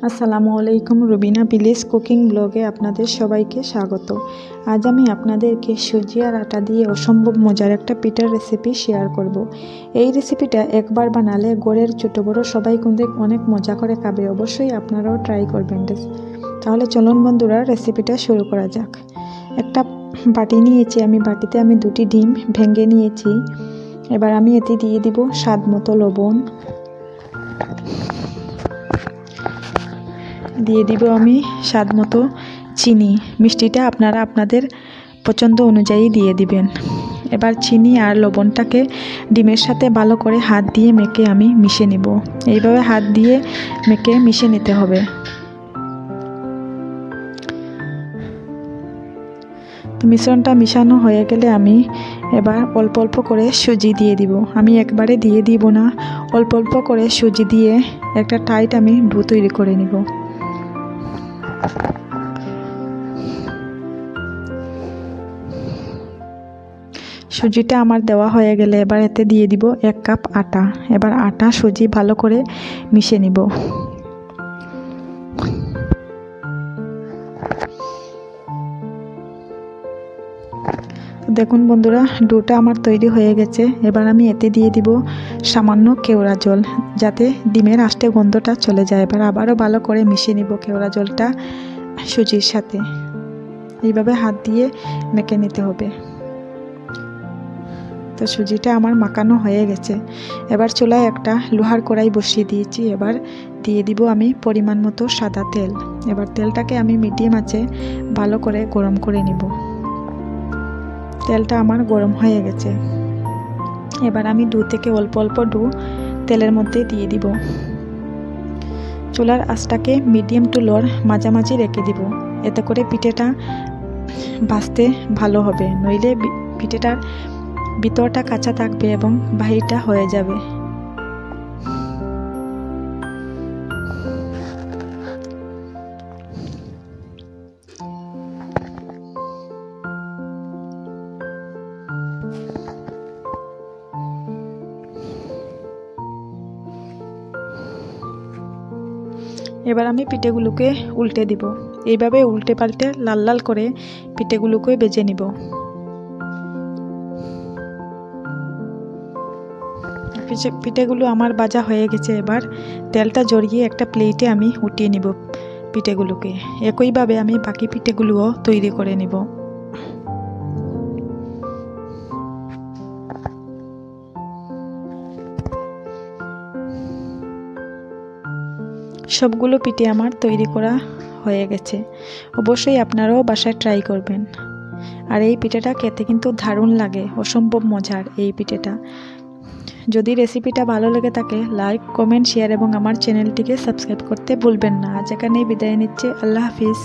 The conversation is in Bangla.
আসসালামু আলাইকুম, রুবিনা ভিলেজ কুকিং ব্লগে আপনাদের সবাইকে স্বাগত। আজ আমি আপনাদেরকে সুজি আর আটা দিয়ে অসম্ভব মজার একটা পিঠার রেসিপি শেয়ার করব। এই রেসিপিটা একবার বানালে ঘরের ছোট বড় সবাই কিন্তু অনেক মজা করে খাবে। অবশ্যই আপনারাও ট্রাই করবেন। তাহলে চলুন বন্ধুরা, রেসিপিটা শুরু করা যাক। একটা বাটি নিয়েছি আমি, বাটিতে আমি 2টি ডিম ভেঙে নিয়েছি। এবার আমি এতে দিয়ে দিব স্বাদ মতো লবণ, দিয়ে দিব আমি স্বাদ মতো চিনি। মিষ্টিটা আপনারা আপনাদের পছন্দ অনুযায়ী দিয়ে দিবেন। এবার চিনি আর লবণটাকে ডিমের সাথে ভালো করে হাত দিয়ে মেখে আমি মিশিয়ে নিব। এইভাবে হাত দিয়ে মেখে মিশিয়ে নিতে হবে। তো মিশ্রণটা মিশানো হয়ে গেলে আমি এবার অল্প অল্প করে সুজি দিয়ে দিব। আমি একবারে দিয়ে দিব না, অল্প অল্প করে সুজি দিয়ে একটা টাইট আমি ডো তৈরি করে নিব। সুজিটা আমার দেওয়া হয়ে গেলে এবার এতে দিয়ে দিব 1 কাপ আটা। এবার আটা সুজি ভালো করে মিশিয়ে নিব। দেখুন বন্ধুরা, ডোটা আমার তৈরি হয়ে গেছে। এবার আমি এতে দিয়ে দিব সামান্য কেওড়া জল, যাতে ডিমের আষ্টে গন্ধটা চলে যায়। এবার আবারও ভালো করে মিশিয়ে নিব কেওড়া জলটা সুজির সাথে। এইভাবে হাত দিয়ে মেখে নিতে হবে। তো সুজিটা আমার মাখানো হয়ে গেছে। এবার চুলায় একটা লোহার কড়াই বসিয়ে দিয়েছি। এবার দিয়ে দিব আমি পরিমাণ মতো সাদা তেল। এবার তেলটাকে আমি মিডিয়াম আঁচে ভালো করে গরম করে নিব। তেলটা আমার গরম হয়ে গেছে। এবার আমি ডো থেকে অল্প অল্প ডো তেলের মধ্যে দিয়ে দিব। চুলার আঁচটাকে মিডিয়াম টু লোর মাঝামাঝি রেখে দিব। এতে করে পিঠেটা ভাজতে ভালো হবে, নইলে পিঠেটার ভিতরটা কাঁচা থাকবে এবং বাহিরটা হয়ে যাবে। এবার আমি পিঠেগুলোকে উল্টে দিব। এইভাবে উল্টে পাল্টে লাল লাল করে পিঠেগুলোকে ভেজে নিব। পিঠেগুলো আমার ভাজা হয়ে গেছে। এবার তেলটা জড়িয়ে একটা প্লেটে আমি উঠিয়ে নিব পিঠেগুলোকে। একইভাবে আমি বাকি পিঠেগুলোও তৈরি করে নিব। সবগুলো পিঠে আমার তৈরি করা হয়ে গেছে। অবশ্যই আপনারাও বাসায় ট্রাই করবেন। আর এই পিঠেটা খেতে কিন্তু দারুণ লাগে, অসম্ভব মজার এই পিঠেটা। যদি রেসিপিটা ভালো লেগে থাকে, লাইক, কমেন্ট, শেয়ার এবং আমার চ্যানেলটিকে সাবস্ক্রাইব করতে ভুলবেন না। আজ এখানেই বিদায় নিচ্ছি। আল্লাহ হাফিজ।